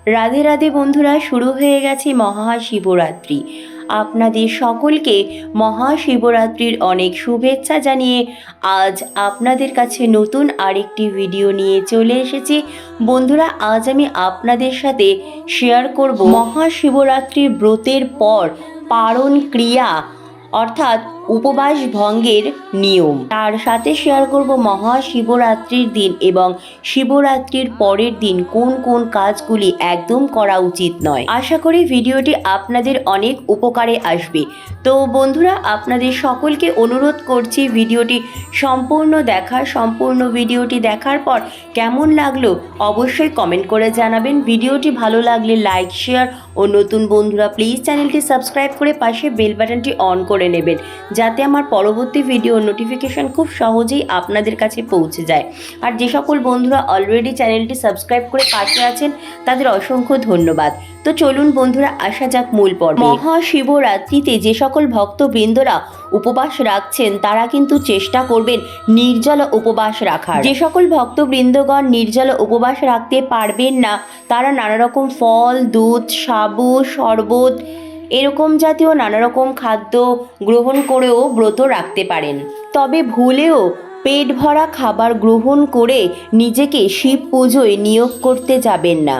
রাধে রাধে বন্ধুরা, শুরু হয়ে গেছে মহাশিবরাত্রি। আপনাদের সকলকে মহাশিবরাত্রির অনেক শুভেচ্ছা জানিয়ে আজ আপনাদের কাছে নতুন আরেকটি ভিডিও নিয়ে চলে এসেছি। বন্ধুরা, আজ আমি আপনাদের সাথে শেয়ার করব মহাশিবরাত্রির ব্রতের পর পারণ ক্রিয়া অর্থাৎ উপবাস ভঙ্গের নিয়ম। তার সাথে শেয়ার করব মহাশিবরাত্রির দিন এবং শিবরাত্রির পরের দিন কোন কোন কাজগুলি একদম করা উচিত নয়। আশা করি ভিডিওটি আপনাদের অনেক উপকারে আসবে। তো বন্ধুরা, আপনাদের সকলকে অনুরোধ করছি ভিডিওটি সম্পূর্ণ ভিডিওটি দেখার পর কেমন লাগলো অবশ্যই কমেন্ট করে জানাবেন। ভিডিওটি ভালো লাগলে লাইক, শেয়ার ও নতুন বন্ধুরা প্লিজ চ্যানেলটি সাবস্ক্রাইব করে পাশে বেল বাটনটি অন করে নেবেন, যাতে আমার পরবর্তী ভিডিও নোটিফিকেশন খুব সহজেই আপনাদের কাছে পৌঁছে যায়। আর যে সকল বন্ধুরা অলরেডি চ্যানেলটি সাবস্ক্রাইব করে পাশে আছেন তাদের অসংখ্য ধন্যবাদ। তো চলুন বন্ধুরা, আসা যাক মূল পর্বে। মহাশিবরাত্রিতে যে সকল ভক্তবৃন্দরা উপবাস রাখছেন তারা কিন্তু চেষ্টা করবেন নির্জল উপবাস রাখার। যে সকল ভক্তবৃন্দগণ নির্জল উপবাস রাখতে পারবেন না তারা নানা রকম ফল, দুধ, সাবু, শরবত এরকম জাতীয় নানা রকম খাদ্য গ্রহণ করেও ব্রত রাখতে পারেন। তবে ভুলেও পেট ভরা খাবার গ্রহণ করে নিজেকে শিব পুজোয় নিয়োগ করতে যাবেন না।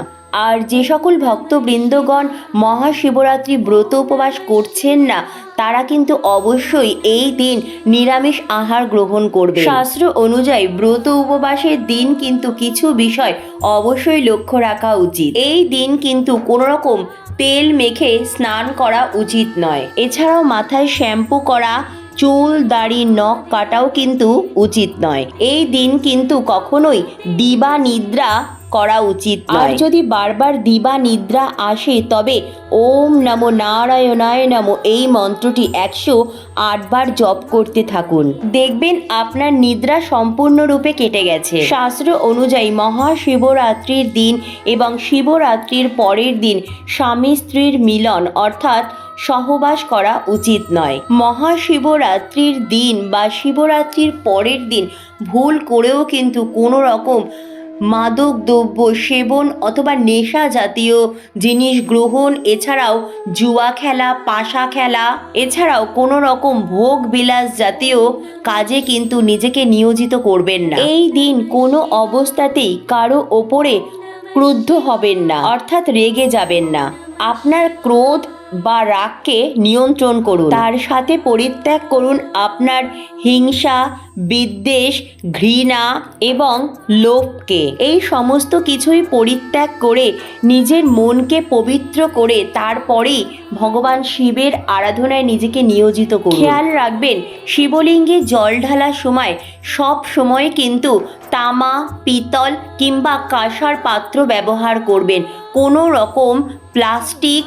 আর যে সকল ভক্তবৃন্দগণ মহাশিবরাত্রি ব্রত উপবাস করছেন না তারা কিন্তু অবশ্যই এই দিন নিরামিষ আহার গ্রহণ করবে। শাস্ত্র অনুযায়ী ব্রত উপবাসের দিন কিন্তু কিছু বিষয় অবশ্যই লক্ষ্য রাখা উচিত। এই দিন কিন্তু কোনো রকম তেল মেখে স্নান করা উচিত নয়। এছাড়াও মাথায় শ্যাম্পু করা, চুল, দাড়ি, নখ কাটাও কিন্তু উচিত নয়। এই দিন কিন্তু কখনোই দিবা নিদ্রা করা উচিত নয়। আর যদি বারবার দিবা নিদ্রা আসে তবে ওম নমো নারায়ণায় নমো এই মন্ত্রটি 108 বার জপ করতে থাকুন। দেখবেন আপনার নিদ্রা সম্পূর্ণরূপে কেটে গেছে। শাস্ত্র অনুযায়ী মহাশিবরাত্রির দিন এবং শিবরাত্রির পরের দিন স্বামী স্ত্রীর মিলন অর্থাৎ সহবাস করা উচিত নয়। মহাশিবরাত্রির দিন বা শিবরাত্রির পরের দিন ভুল করেও কিন্তু কোনো রকম মাদক দ্রব্য সেবন অথবা নেশা জাতীয় জিনিস গ্রহণ, এছাড়াও জুয়া খেলা, পাশা খেলা, এছাড়াও কোনো রকম ভোগ বিলাস জাতীয় কাজে কিন্তু নিজেকে নিয়োজিত করবেন না। এই দিন কোনো অবস্থাতেই কারো ওপরে ক্রুদ্ধ হবেন না অর্থাৎ রেগে যাবেন না। আপনার ক্রোধ বা রাগকে নিয়ন্ত্রণ করুন। তার সাথে পরিত্যাগ করুন আপনার হিংসা, বিদ্বেষ, ঘৃণা এবং লোভকে। এই সমস্ত কিছুই পরিত্যাগ করে নিজের মনকে পবিত্র করে তারপরেই ভগবান শিবের আরাধনায় নিজেকে নিয়োজিত করুন। খেয়াল রাখবেন শিবলিঙ্গে জল ঢালার সময় সব সময় কিন্তু তামা, পিতল কিংবা কাঁসার পাত্র ব্যবহার করবেন। কোনো রকম প্লাস্টিক,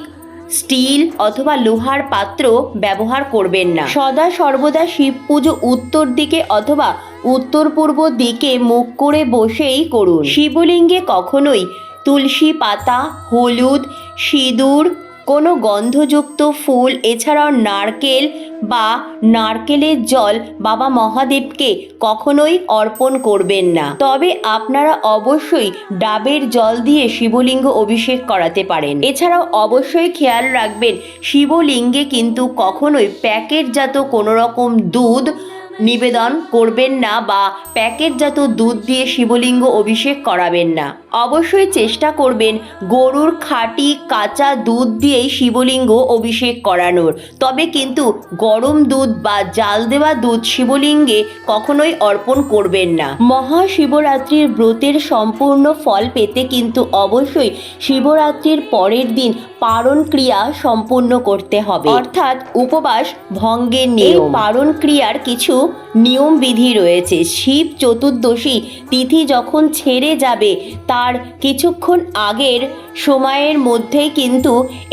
স্টিল অথবা লোহার পাত্র ব্যবহার করবেন না। সদা সর্বদা শিব পুজো উত্তর দিকে অথবা উত্তর পূর্ব দিকে মুখ করে বসেই করুন। শিবলিঙ্গে কখনোই তুলসী পাতা, হলুদ, সিঁদুর, কোনো গন্ধযুক্ত ফুল, এছাড়াও নারকেল বা নারকেলের জল বাবা মহাদেবকে কখনোই অর্পণ করবেন না। তবে আপনারা অবশ্যই ডাবের জল দিয়ে শিবলিঙ্গ অভিষেক করাতে পারেন। এছাড়াও অবশ্যই খেয়াল রাখবেন শিবলিঙ্গে কিন্তু কখনোই প্যাকেটজাত কোনো রকম দুধ নিবেদন করবেন না বা প্যাকেটজাত দুধ দিয়ে শিবলিঙ্গ অভিষেক করাবেন না। অবশ্যই চেষ্টা করবেন গরুর খাঁটি কাঁচা দুধ দিয়েই শিবলিঙ্গ অভিষেক করানোর। তবে কিন্তু গরম দুধ বা জাল দেওয়া দুধ শিবলিঙ্গে কখনোই অর্পণ করবেন না। মহাশিবরাত্রির ব্রতের সম্পূর্ণ ফল পেতে কিন্তু অবশ্যই শিবরাত্রির পরের দিন পারণ ক্রিয়া সম্পূর্ণ করতে হবে, অর্থাৎ উপবাস ভঙ্গের নিয়ম। পারণ ক্রিয়ার কিছু নিয়ম বিধি রয়েছে। শিব চতুর্দশী তিথি যখন ছেড়ে যাবে তার কিছুক্ষণ আগের সময়ের মধ্যেই কিন্তু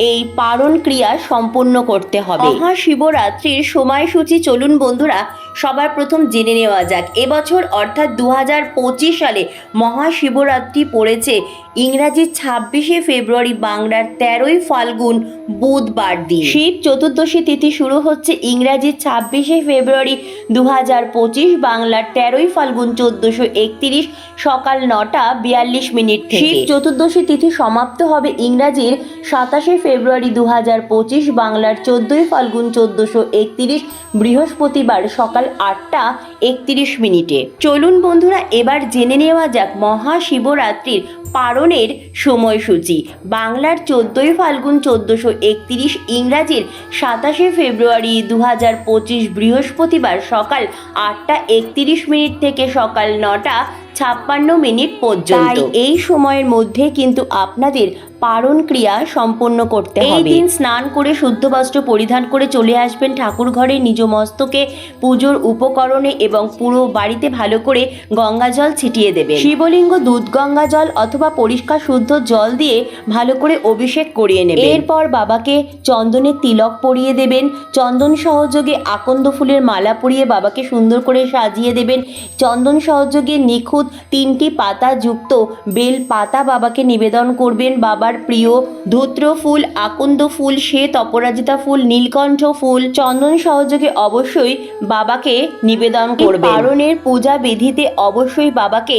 এই পারণ ক্রিয়া সম্পূর্ণ করতে হবে। মহাশিবরাত্রির সময়সূচি চলুন বন্ধুরা সবার প্রথম জেনে নেওয়া যাক। এবছর অর্থাৎ 2025 সালে মহাশিবরাত্রি পড়েছে ইংরাজি 26শে ফেব্রুয়ারি, বাংলার 13ই ফাল্গুন বুধবার দিন। শিব চতুর্দশী তিথি শুরু হচ্ছে ইংরাজি 26শে ফেব্রুয়ারি 2025, বাংলার 13ই ফাল্গুন 1431 সকাল 9টা 42 মিনিট থেকে। শিব চতুর্দশী তিথি সমাপ্ত সমাপ্ত হবে ইংরাজির 27 ফেব্রুয়ারি 2025, বাংলার 14 ফাল্গুন 1431 বৃহস্পতিবার সকাল 8:31। চলুন বন্ধুরা, এবার জেনে নেওয়া যাক মহাশিবরাত্রির পালনের সময়সূচি। বাংলার 14 ফাল্গুন 1431, ইংরাজির 27 ফেব্রুয়ারি 2025 বৃহস্পতিবার সকাল 8:31 থেকে সকাল 9:56 পর্যন্ত। এই সময়ের মধ্যে কিন্তু আপনাদের পারণ ক্রিয়া সম্পন্ন করতে হবে। এই দিন স্নান করে শুদ্ধ বস্ত্র পরিধান করে চলে আসবেন ঠাকুর ঘরে, নিজ মস্তকে পুজোর উপকরণে এবং পুরো বাড়িতে ভালো করে গঙ্গা জল ছিটিয়ে দেবেন। শিবলিঙ্গ দুধ গঙ্গা জল অথবা পরিষ্কার শুদ্ধ জল দিয়ে ভালো করে অভিষেক করিয়ে নেবেন। এরপর বাবাকে চন্দনের তিলক পরিয়ে দেবেন। চন্দন সহযোগে আকন্দ ফুলের মালা পরিয়ে বাবাকে সুন্দর করে সাজিয়ে দেবেন। চন্দন সহযোগে নিখুঁত 3টি পাতা যুক্ত বেল পাতা বাবাকে নিবেদন করবেন। বাবার প্রিয় ধূত্র ফুল, আকন্দ ফুল, শ্বেত অপরাজিতা ফুল, নীলকণ্ঠ ফুল চন্দন সহযোগে অবশ্যই বাবাকে নিবেদন করবেন। পারণের পূজা বিধিতে অবশ্যই বাবাকে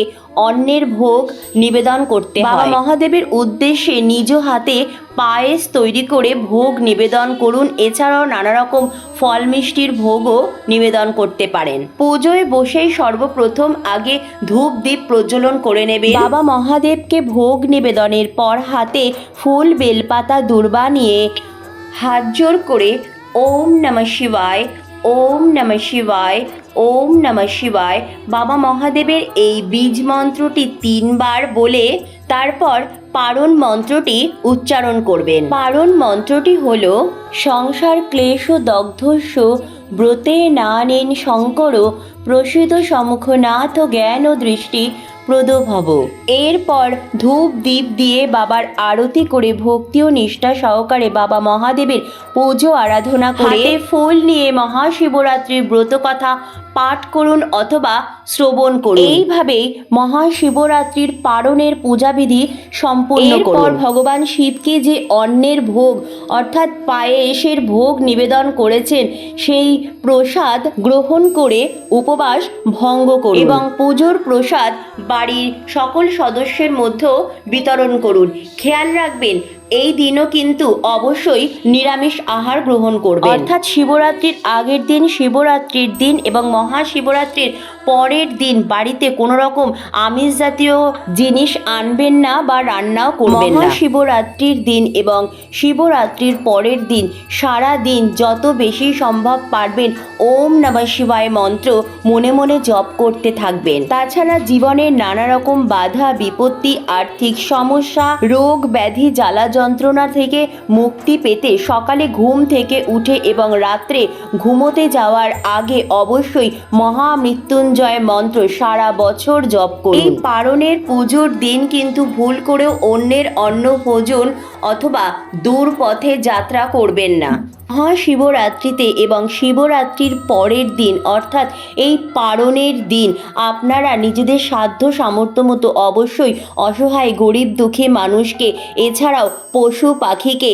অন্নের ভোগ নিবেদন করতে হয়। বাবা মহাদেবের উদ্দেশ্যে নিজ হাতে পায়েস তৈরি করে ভোগ নিবেদন করুন। এছাড়াও নানা রকম ফল মিষ্টির ভোগও নিবেদন করতে পারেন। পুজোয় বসেই সর্বপ্রথম আগে ধূপ দ্বীপ প্রজ্বলন করে নেবে। বাবা মহাদেবকে ভোগ নিবেদনের পর হাতে ফুল বেলপাতা দূর্বা নিয়ে হাত জোর করে ওম নমঃ শিবায়, ওম নমঃ শিবায়, ওম নমঃ শিবায় বাবা মহাদেবের এই বীজ মন্ত্রটি 3 বার বলে তারপর পারণ মন্ত্রটি উচ্চারণ করবেন। পারণ মন্ত্রটি হল সংসার ক্লেশ দগ্ধস্য ব্রতে নানেন শঙ্কর প্রসিদ সম্মুখনাথ জ্ঞান ও দৃষ্টি প্রদভব। এরপর ধূপ দ্বীপ দিয়ে বাবার আরতি করে ভক্তি ও নিষ্ঠা সহকারে বাবা মহাদেবের পুজো আরাধনা করে ফুল নিয়ে মহাশিবরাত্রির ব্রত কথা পাঠ করুন অথবা শ্রবণ করুন। এইভাবেই মহাশিবরাত্রির পারণের পূজাবিধি সম্পূর্ণ করুন। ভগবান শিবকে যে অন্নের ভোগ অর্থাৎ পায়েসের ভোগ নিবেদন করেছেন সেই প্রসাদ গ্রহণ করে উপবাস ভঙ্গ করুন এবং পুজোর প্রসাদ বাড়ির সকল সদস্যের মধ্যেও বিতরণ করুন। খেয়াল রাখবেন এই দিনও কিন্তু অবশ্যই নিরামিষ আহার গ্রহণ করবেন। অর্থাৎ শিবরাত্রির আগের দিন, শিবরাত্রির দিন এবং মহাশিবরাত্রির পরের দিন বাড়িতে কোনো রকম আমিষ জাতীয় জিনিস আনবেন না বা রান্নাও করবেন না। মহাশিবরাত্রির দিন এবং শিবরাত্রির পরের দিন সারা দিন যত বেশি সম্ভব পারবেন ওম নমঃ শিবায় মন্ত্র মনে মনে জপ করতে থাকবেন। তাছাড়া জীবনের নানা রকম বাধা বিপত্তি, আর্থিক সমস্যা, রোগ ব্যাধি, জ্বালা যন্ত্রণা থেকে মুক্তি পেতে সকালে ঘুম থেকে উঠে এবং রাত্রে ঘুমোতে যাওয়ার আগে অবশ্যই মহামৃত্যুঞ্জয় মন্ত্র সারা বছর জপ করুন। এই পারণের পুজোর দিন কিন্তু ভুল করেও অন্যের অন্ন ভোজন অথবা দূর পথে যাত্রা করবেন না। মহাশিবরাত্রিতে এবং শিবরাত্রির পরের দিন অর্থাৎ এই পারণের দিন আপনারা নিজেদের সাধ্য সামর্থ্য মতো অবশ্যই অসহায় গরিব দুঃখী মানুষকে এছাড়াও পশু পাখিকে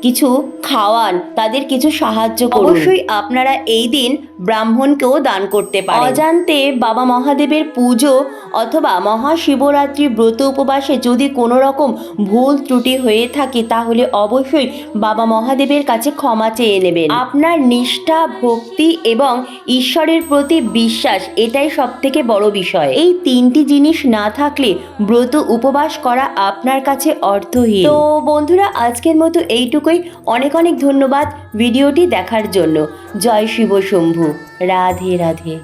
কিছু খাওয়ান, তাদের কিছু সাহায্য করুন। অবশ্যই আপনারা এই দিন ব্রাহ্মণকেও দান করতে পারেন। অজান্তে বাবা মহাদেবের পুজো অথবা মহাশিবরাত্রি ব্রত উপবাসে যদি কোনো রকম ভুল ত্রুটি হয়ে থাকে তাহলে অবশ্যই বাবা মহাদেবের কাছে ক্ষমা চেয়ে নেবেন। আপনার নিষ্ঠা, ভক্তি এবং ঈশ্বরের প্রতি বিশ্বাস এটাই সবথেকে বড় বিষয়। এই 3টি জিনিস না থাকলে ব্রত উপবাস করা আপনার কাছে অর্থহীন। তো বন্ধুরা, আজকের মতো এইটুকুই। অনেক অনেক ধন্যবাদ ভিডিওটি দেখার জন্য। জয় শিব শম্ভু। রাধে রাধে।